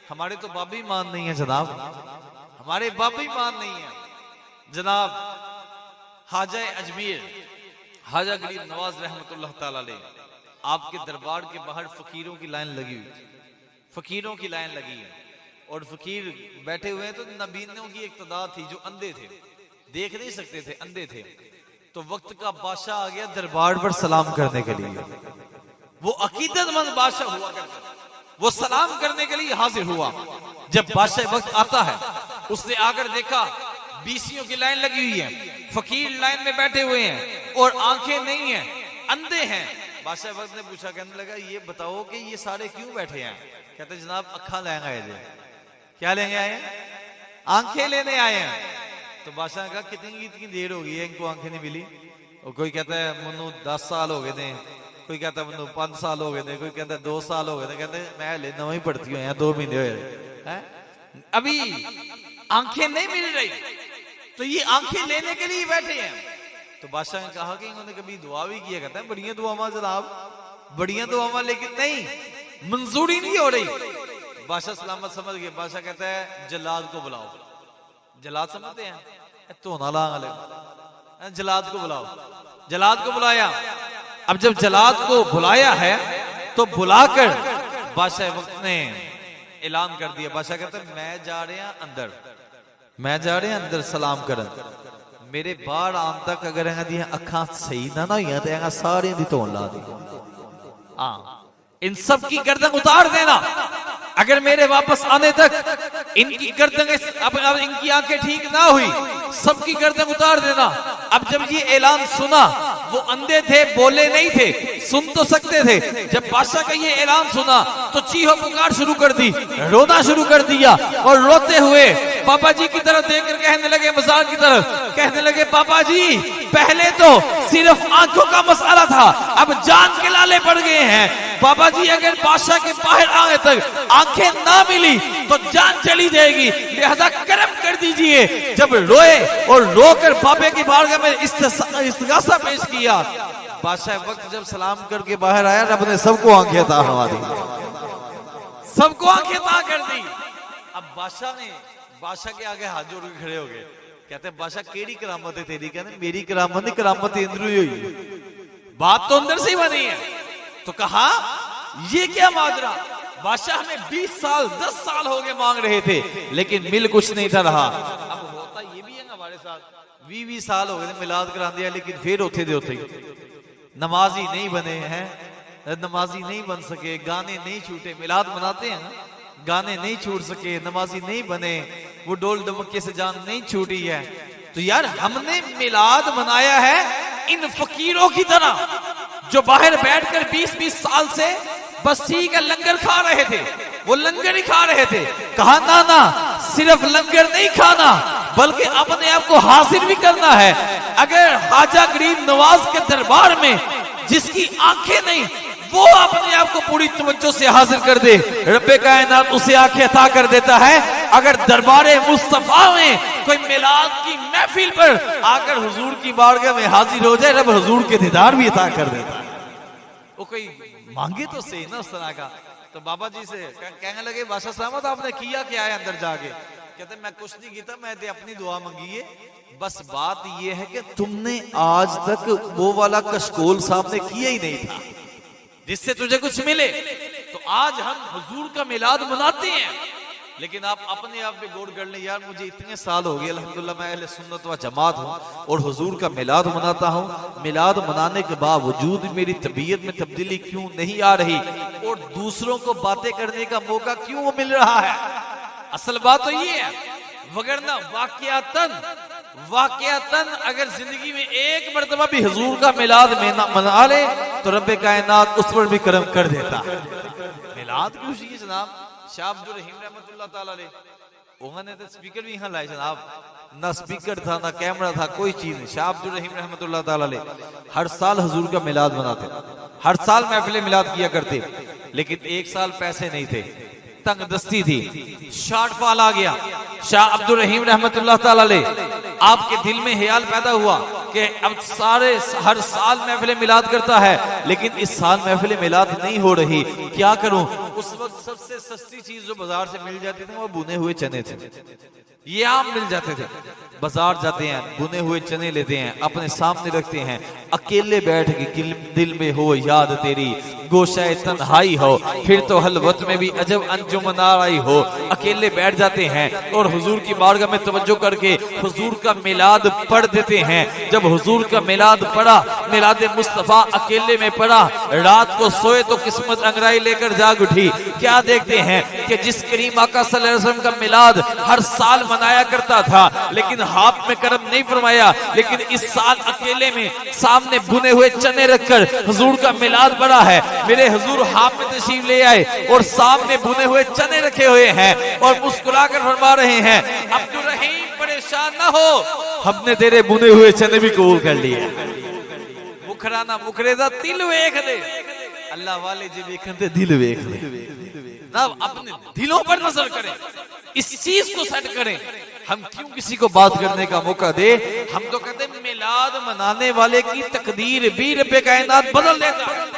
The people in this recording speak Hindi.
हमारे तो बाबी मान नहीं है जनाब, हमारे बाबी मान नहीं है जनाब। हाजा अजमेर हाजा गरीब नवाज रहमतुल्लाह ताला अलैह, आपके दरबार के बाहर फकीरों की लाइन लगी हुई थी, फकीरों की लाइन लगी है और फकीर बैठे हुए हैं। तो नबीनों की एक तादाद थी जो अंधे थे, देख नहीं सकते थे, अंधे थे। तो वक्त का बादशाह आ गया दरबार पर सलाम करने के लिए। वो अकीदतमंद बादशाह हुआ करता, वो सलाम करने के लिए हाजिर हुआ। जब बादशाह वक्त आता है, उसने आकर देखा बीसियों की लाइन लगी हुई है, फकीर लाइन में बैठे हुए हैं और आंखें नहीं हैं, अंधे हैं। बादशाह वक्त ने पूछा, कहने लगा ये बताओ कि ये सारे क्यों बैठे हैं? कहते जनाब अखा लेंगे आए थे। क्या लेंगे आए हैं? आंखें लेने आए हैं। तो बादशाह ने कहा कितनी देर हो गई है इनको आंखें नहीं मिली? और कोई कहता है मनु 10 साल हो गए थे, कोई कहता है मनु 5 साल हो गए थे, कोई कहता है 2 साल हो गए थे। कहते मैं ले नवा ही पढ़ती हूँ, 2 महीने हुए अभी आंखें नहीं मिल रही, तो ये आंखें लेने के लिए बैठे हैं। तो बादशाह ने कहा कि इन्होंने कभी दुआ भी किया? कहता है बढ़िया दुआ जनाब, बढ़िया दुआ, लेकिन नहीं मंजूरी नहीं हो रही। बादशाह सलामत समझ गए। बादशाह कहता है जल्लाद को बुलाओ। जल्लाद समझते हैं तो ना जल्लाद को बुलाओ। जल्लाद को बुलाया। अब जब जल्लाद को बुलाया है तो बुलाकर बादशाह वक्त ने ऐलान कर दिया। बादशाह कहता है मैं जा रहे हैं अंदर, मैं जा रहे हैं अंदर सलाम करन। मेरे बाहर आन तक अगर अखा सही ना हुई तो सारे दी धोन ला दी। इन सब की गर्दन उतार देना। अगर मेरे वापस आने तक इनकी गर्दन, अब इनकी आंखें ठीक ना हुई, सबकी गर्दन उतार देना। अब जब ये ऐलान सुना, वो अंधे थे, बोले नहीं थे, सुन तो सकते थे। जब बादशाह का ये ऐलान सुना तो चीहो पुकार शुरू कर दी, रोना शुरू कर दिया और रोते हुए पापा जी की तरफ देखकर कहने लगे, मजार की तरफ कहने लगे, पापा जी पहले तो सिर्फ आंखों का मसला था, अब जान के लाले पड़ गए हैं। बाबा जी अगर बादशाह के बाहर आने तक आंखें ना मिली तो जान चली जाएगी, लिहाजा करम कर दीजिए। जब रोए और रोकर बाबे की बारगाह में इस्तिगासा पेश किया, बादशाह वक्त जब सलाम करके बाहर आया, रब ने सबको आंखें अता फरमा दी, सबको आंखें अता कर दी। अब बादशाह के आगे हाथ जोड़ के खड़े हो गए। कहते बादशाह केड़ी करामत है तेरी? कहते मेरी करामत नहीं, करामत इंद्र ही हुई, बात तो अंदर से ही बनी है। तो कहा ये क्या माजरा? बादशाह हमें 20 साल 10 साल हो गए मांग रहे थे, लेकिन मिल कुछ नहीं था रहा। अब होता ये भी है हमारे साथ, 20 साल हो गए मिलाद करा दिया, लेकिन फिर उठे नमाजी नहीं बने हैं, नमाजी नहीं बन सके, गाने नहीं छूटे। मिलाद मनाते हैं, गाने नहीं छूट सके, नमाजी नहीं बने, वो डोल डमके से जान नहीं छूटी है। तो यार हमने मिलाद मनाया है इन फकीरों की तरह जो बाहर बैठकर 20-20 साल से बस ठीक है लंगर खा रहे थे, वो लंगर ही खा रहे थे। कहा ना सिर्फ लंगर नहीं खाना, बल्कि अपने आप को हासिल भी करना है। अगर हाजा गरीब नवाज के दरबार में जिसकी आंखें नहीं, वो अपने आप को पूरी तवज्जो से हासिल कर दे, रब्बे कायनात उसे आंखें अता कर देता है। अगर दरबारे मुस्तफा में कोई मिलाद की महफिल पर आकर हुजूर की बारगाह में हाजिर हो जाए, रब हुजूर के दीदार भी अता कर देता है। वो कोई मांगे तो सही ना उस तरह का। तो बाबा जी से कहने लगे, बादशाह सलामत आपने किया क्या है अंदर जाके? कहते मैं कुछ नहीं किया, मैं अपनी दुआ मंगी है। बस बात ये है कि तुमने आज तक वो वाला कशकोल सामने किया ही नहीं था जिससे तुझे कुछ मिले। तो आज हम हुजूर का मिलाद मनाते हैं, लेकिन आप अपने आप पे गौर कर लें, यार मुझे इतने साल हो गए अल्हम्दुलिल्लाह मैं अहले सुन्नत व जमात हूँ और हुजूर का मिलाद मनाता हूँ। मिलाद मनाने के बावजूद मेरी तबीयत में तब्दीली क्यों नहीं आ रही और दूसरों को बातें करने का मौका क्यों मिल रहा है? असल बात तो ये है, वगरना वाकयातन अगर जिंदगी में एक मर्तबा भी हुजूर का मिलाद मना ले तो रब्बे कायनात उस पर भी करम कर देता। मिलाद की खुशी है जनाब। शाह अब्दुल रहीम रहमतुल्लाह ताला अलैह उन्होंने तो स्पीकर भी यहाँ लाए जनाब, ना स्पीकर था ना कैमरा था, कोई चीज नहीं। शाह अब्दुल रहीम रहमतुल्लाह ताला अलैह हर साल हुजूर का मिलाद मनाते, हर साल महफिल मिलाद किया करते, लेकिन एक साल पैसे नहीं थे, तंगदस्ती थी, शॉर्टफॉल आ गया। शाह अब्दुल रहीम रहमतुल्लाह ताला अलैह आपके दिल में ख्याल पैदा हुआ कि अब हर साल महफिल मिलाद करता है, लेकिन इस साल महफिल मिलाद नहीं हो रही, क्या करूं? उस वक्त सबसे सस्ती चीज जो बाजार से मिल जाती थी वो बुने हुए चने थे, ये आम मिल जाते थे। बाजार जाते हैं, बुने हुए चने लेते हैं, अपने सामने रखते हैं, अकेले बैठ के दिल में हो याद तेरी, गोशाए तन्हाई हो, फिर तो हलवत में भी अजब अंजुमन आई हो। अकेले बैठ जाते हैं और हुजूर की बारगाह में तवज्जो करके हुजूर का मिलाद पढ़ देते हैं। जब हुजूर का मिलाद पढ़ा, मिलाद मुस्तफा अकेले में पढ़ा, रात को सोए तो किस्मत अंगराई लेकर जाग उठी। क्या देखते हैं कि जिस करीम आका सल्लल्लाहु अलैहि वसल्लम का मिलाद हर साल मनाया करता था, लेकिन हाथ में करम नहीं फरमाया, लेकिन इस साल अकेले में सामने बुने हुए चने रखकर हुजूर का मिलाद पढ़ा है। मेरे हुजूर हाथ में तशरीफ ले आए और सामने बुने हुए चने रखे हुए हैं और मुस्कुराकर फरमा रहे हैं, अब्दुल रहीम परेशान ना हो, हमने तेरे बुने हुए चने भी कबूल कर लिए। मुखराना मुखरेदा दिल वेख दे, अल्लाह वाले जी वेखते दिल वेख दे। तब अपने दिलों पर नजर करें, इस चीज को सेट करें। हम क्यों किसी को बात करने का मौका दे? हम तो कहते हैं मिलाद मनाने वाले की तकदीर भी रब्बे कायनात बदल देता है।